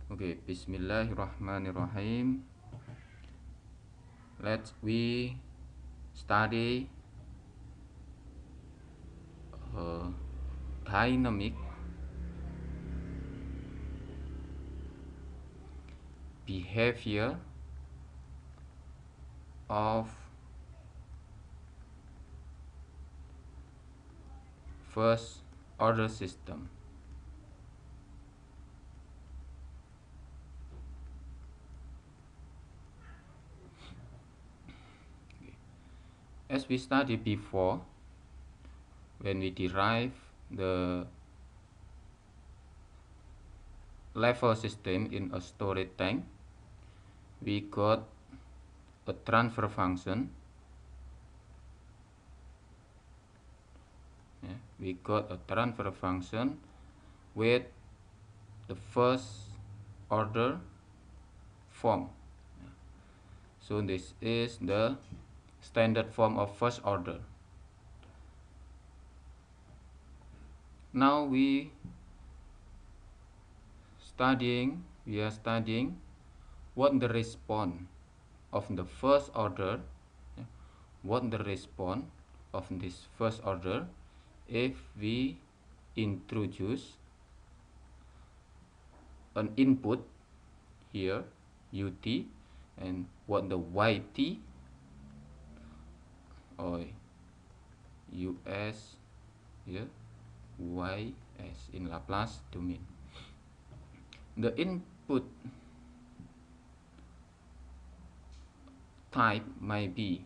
Okay, Bismillahirrahmanirrahim. Let's we study uh, dynamic behavior of first order system. As we studied before, when we derive the level system in a storage tank, we got a transfer function. We got a transfer function with the first order form. So this is the standard form of first order. Now we are studying what the response of the first order, what the response of this first order if we introduce an input here ut and what the yt or us here ys in Laplace domain. The input type may be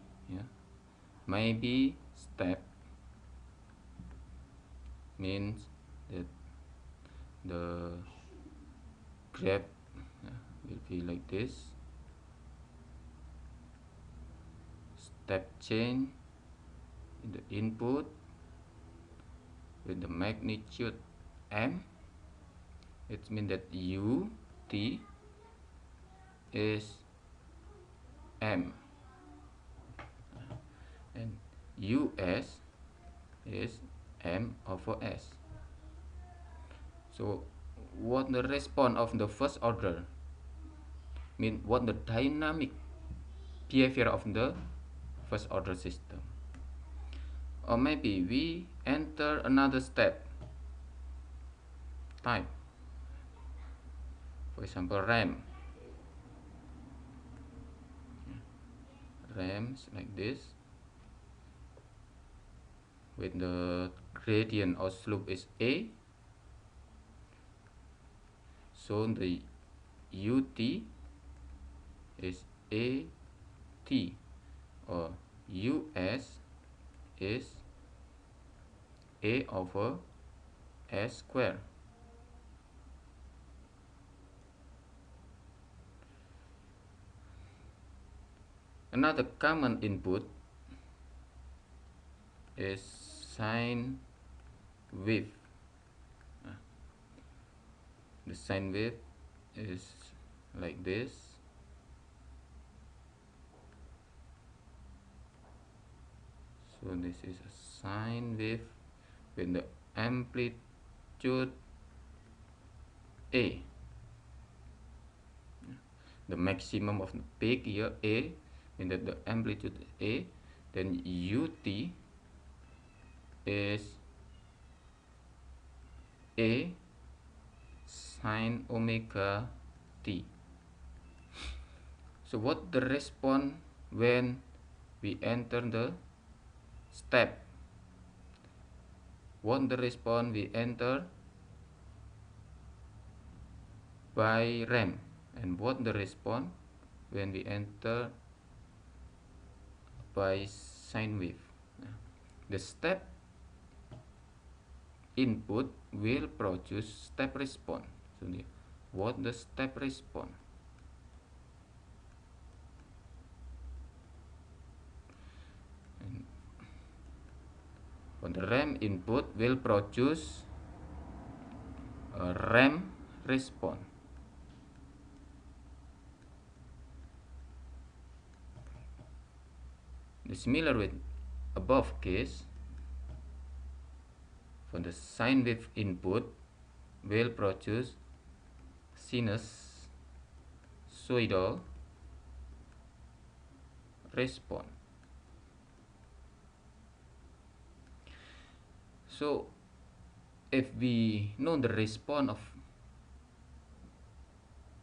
step, means that the graph will be like this, step change in the input with the magnitude m. It means that ut is m and us is m over s. So what the response of the first order mean, what the dynamic behavior of the first order system. Or maybe we enter another step type, for example ramps like this with the gradient or slope is a, so the ut is a t or us is a over s square. Another common input is sine wave. The sine wave is like this. So this is a sine wave with the amplitude a. The maximum of the peak here a, and that the amplitude a, then ut is a sine omega t. So what the response when we enter the step? What the response we enter by ramp, and what the response when we enter by sine wave. The step input will produce step response. So what the step response? And when the ramp input will produce a ramp response. The similar with above case, for the sine wave input will produce sinus sinusoidal response. So if we know the response of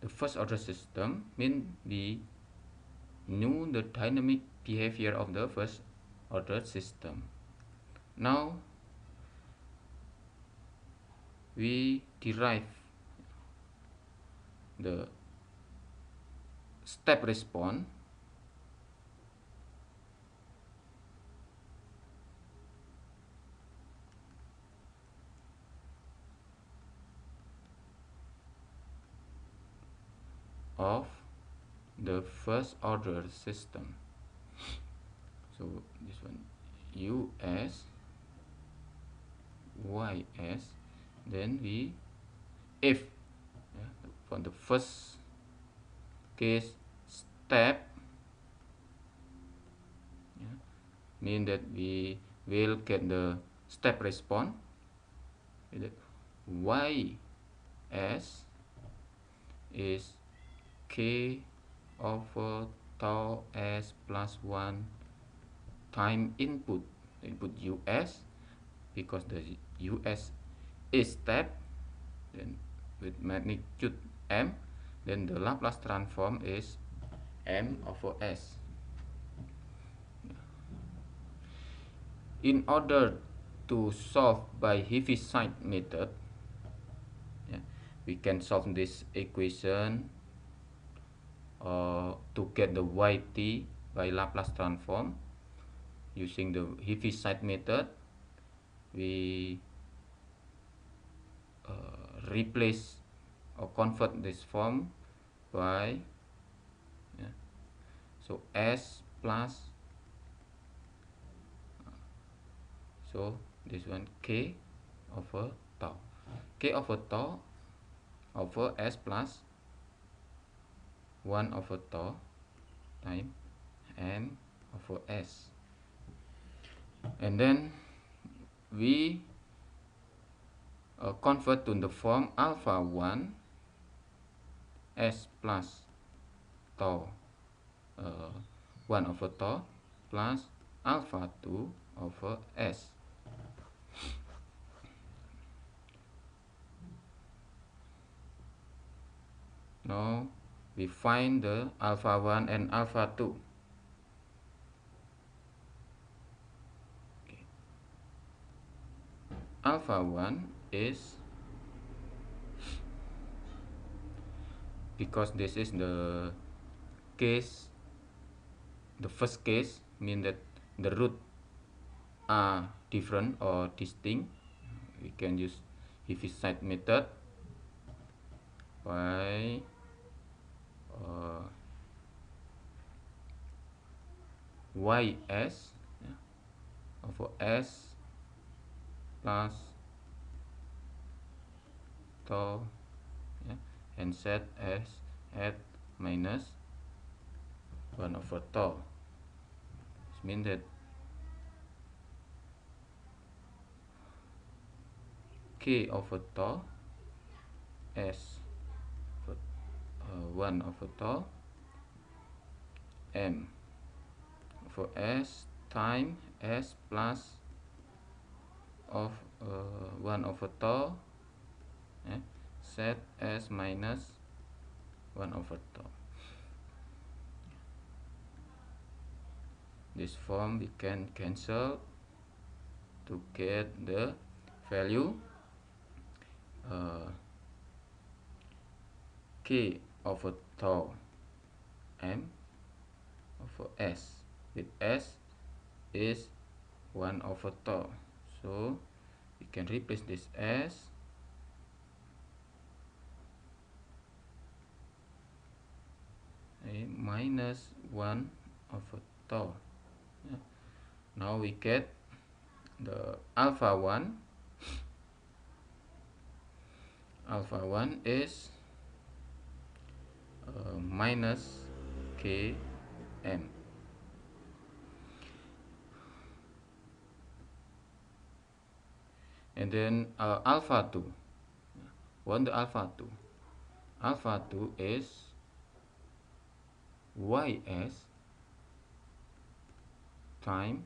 the first order system, mean we knew the dynamic behavior of the first order system. Now we derive the step response of the first order system. So this one US YS, then we if for the first case step mean that we will get the step response YS is K over tau S plus 1 time input US, because the US is step, then with magnitude M, then the Laplace transform is M over S. In order to solve by Heaviside method, we can solve this equation to get the YT by Laplace transform using the Heaviside method. We replace or convert this form by so S plus, so this one K over tau, K over tau over S plus 1 over tau time M over S, and then we convert to the form alpha 1 S plus tau 1 over tau plus alpha 2 over S. Now we find the alpha 1 and alpha 2. Okay. Alpha 1 is, because this is the case, the first case, mean that the root are different or distinct, we can use Heaviside method by YS over S plus tau and set S at minus 1 over tau. This means that K over tau S 1 over tau M over S time S plus of 1 over tau set S minus 1 over tau. This form we can cancel to get the value K over tau M over S, with S is 1 over tau, so we can replace this S minus 1 over tau. Now we get the alpha 1. Alpha 1 is minus Km. And then alpha 2. What the alpha 2? Alpha 2 is ys time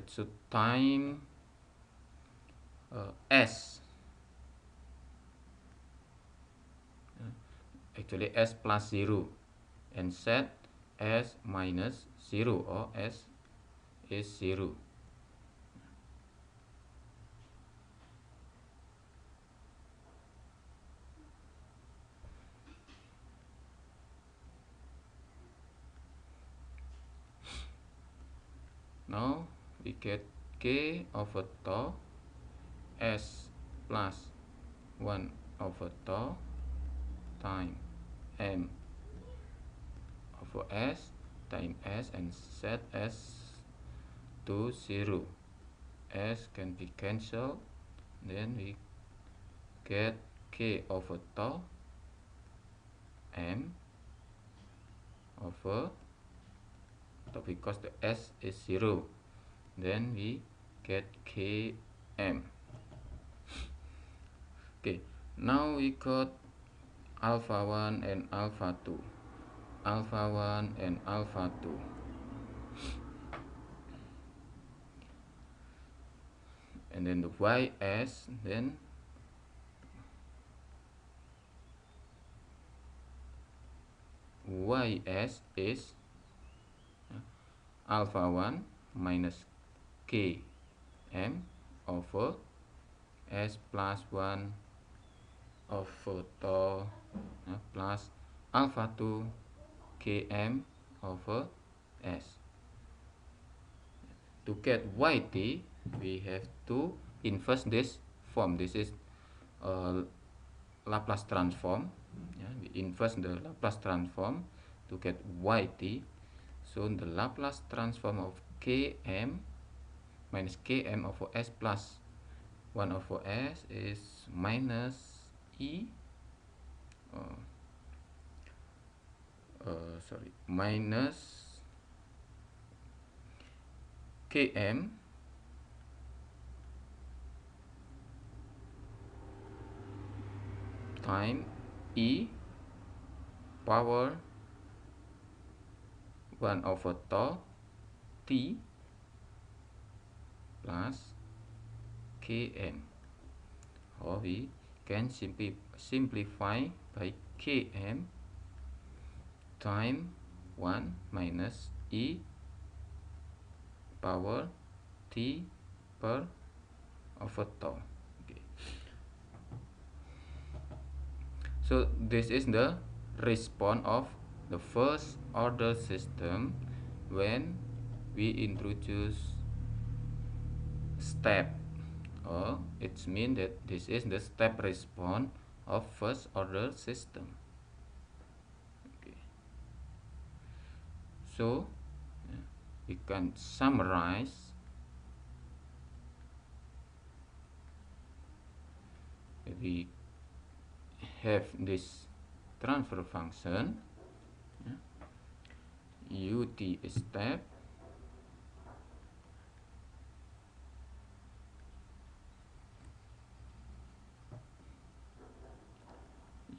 so time s actually s plus 0 and set s minus 0 or s is 0. Now we get k over tau s plus 1 over tau time m over s time s and set s to 0. S can be cancelled, then we get k over tau m over tau because the s is 0, then we get km. Okay, now we got alpha 1 and alpha 2, alpha 1 and alpha 2. And then the ys, then ys is alpha 1 minus km over s plus 1 over tau plus alpha 2 km over s. To get yt, we have to inverse this form. This is Laplace transform. We inverse the Laplace transform to get yt. So the Laplace transform of km minus km over s plus 1 over s is minus e minus km time e power 1 over tau t plus km, or we can simplify by km time 1 minus e power t per over tau. Okay. So this is the response of the first order system when we introduce step, or it means that this is the step response of first order system. Okay. So we can summarize we have this transfer function ut is step,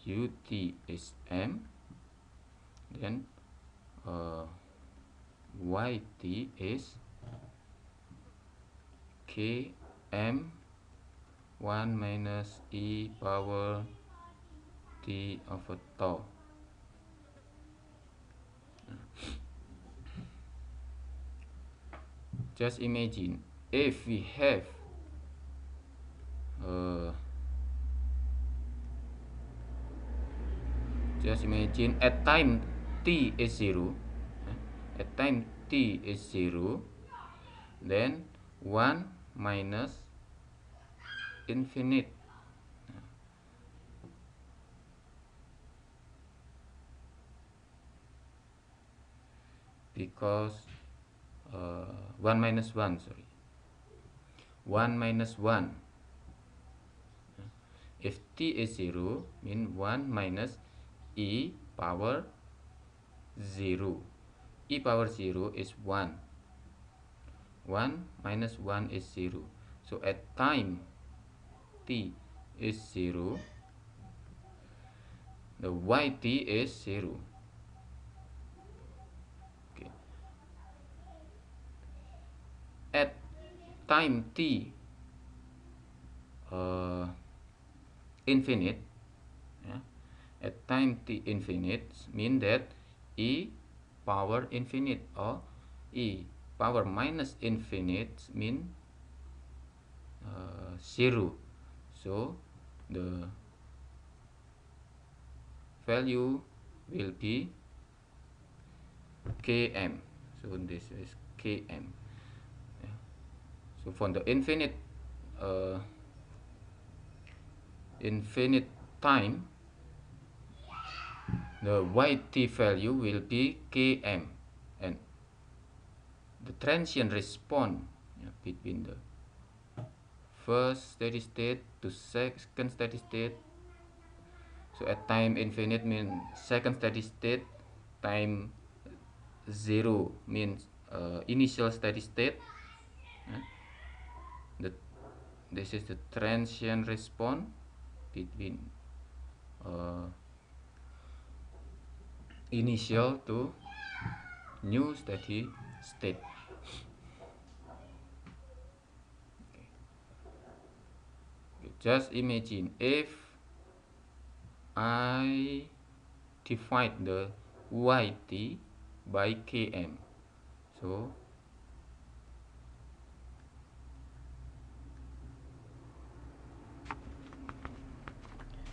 ut is m, then yt is km 1 minus e power t over tau. Just imagine if we have just imagine at time t is 0, at time t is 0, then 1 minus infinite, because 1 minus 1, sorry, 1 minus 1, if t is 0 mean 1 minus e power 0, e power 0 is 1, 1 minus 1 is 0, so at time t is 0, the yt is 0. Okay. At time t infinite, yeah, at time t infinite mean that e power infinite or e power minus infinite mean 0. So the value will be km. So this is km. Yeah. So for the uh, infinite time, the yt value will be km, and the transient response, yeah, between the first steady state to second steady state. So at time infinite means second steady state, time 0 means initial steady state. Yeah. The, this is the transient response between uh, initial to new steady state. Okay. Just imagine if I divide the yt by km. So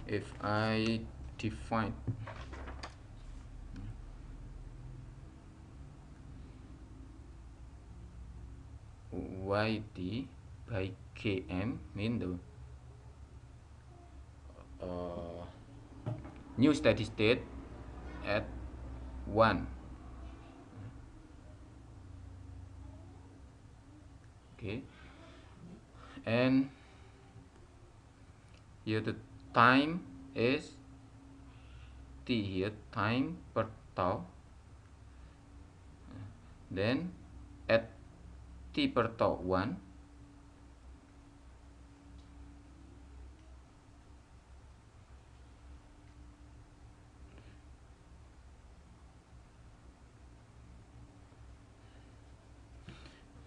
if I divide yt by km mean the new steady state at 1. Okay, and here the time is t, here time per tau. Then at t per tau 1,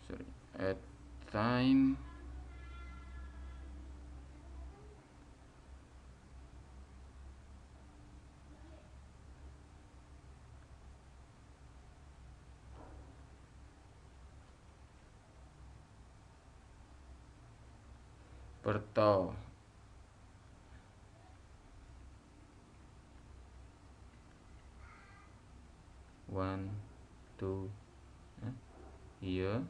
sorry, at time per tau 1, 2, here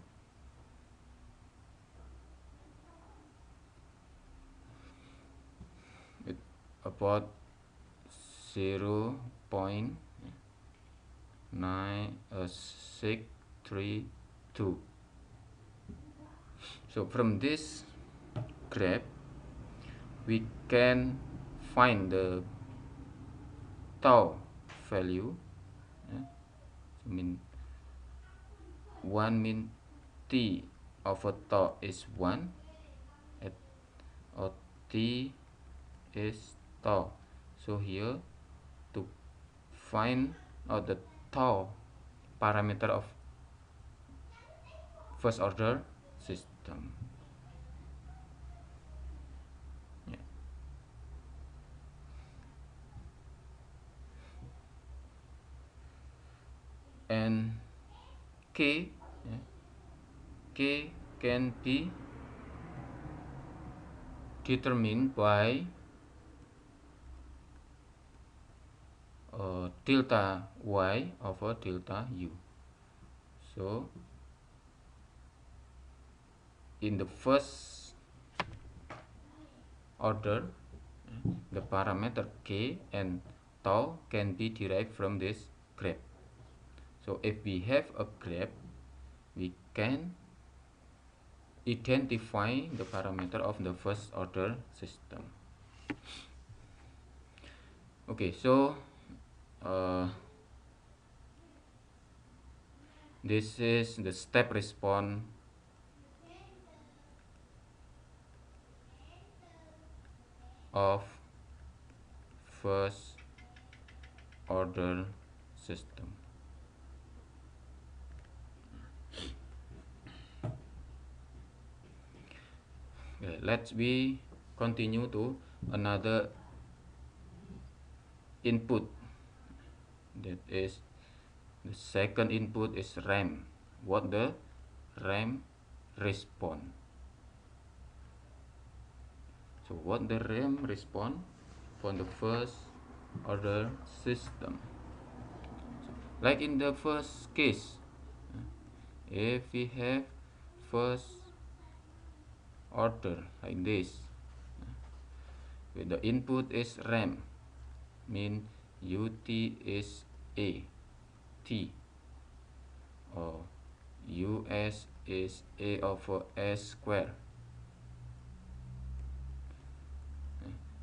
it about 0.9632. So from this graph we can find the tau value. So mean 1 mean t over tau is 1 at or t is tau. So here to find out the tau parameter of first order system. Yeah. And k, yeah, k can be determined by delta y over delta u. So in the first order, the parameter k and tau can be derived from this graph. So if we have a graph, we can identify the parameter of the first order system. Okay, so this is the step response of first order system. Okay, let's we continue to another input. That is, the second input is RAM. What the RAM respond? So what the RAM respond for the first order system? So, like in the first case, if we have first order like this, with the input is RAM, mean ut is a t, or us is a over s square.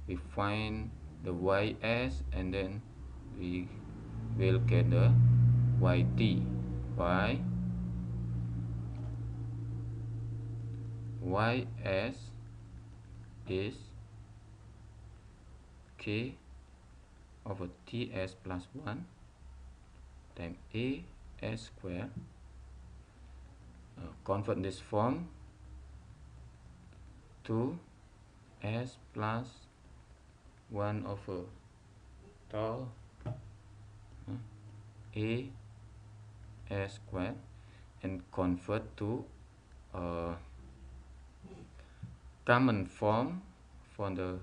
We find the ys and then we will get the yt by ys is k over ts plus 1 times a s square. Convert this form to s plus 1 over tau a s square and convert to common form for the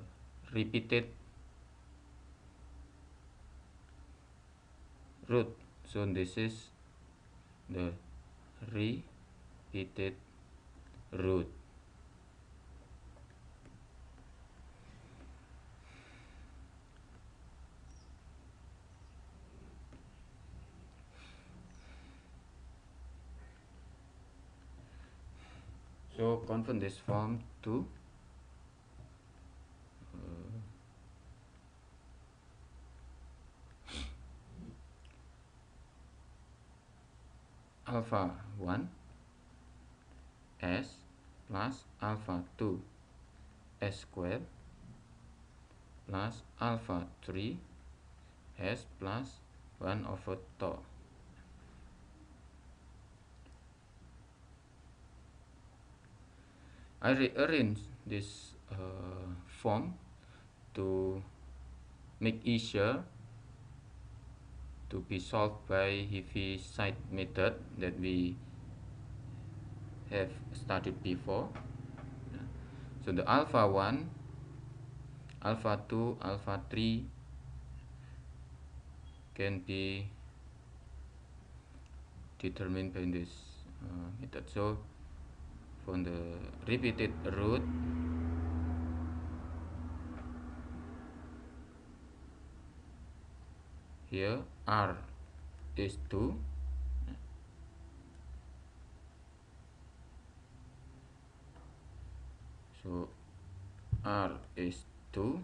repeated root. So this is the repeated root. So convert this form to alpha 1 s plus alpha 2 s square plus alpha 3 s plus 1 over tau. I rearrange this form to make easier to be solved by Heaviside method that we have studied before. So the alpha 1, alpha 2, alpha 3 can be determined by this method. So from the repeated root, here r is 2, so r is 2,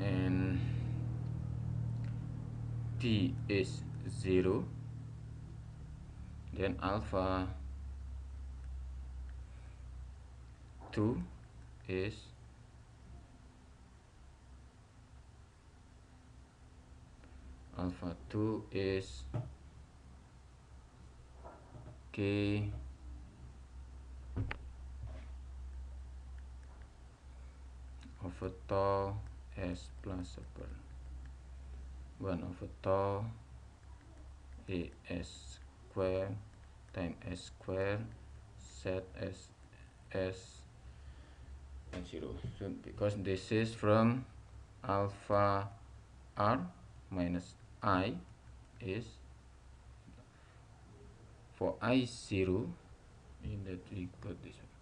and t is 0, then alpha 2 is k over tau s plus 1 over tau a s square times s square set as s and 0. So because this is from alpha r minus I is for I0, in that we got this one.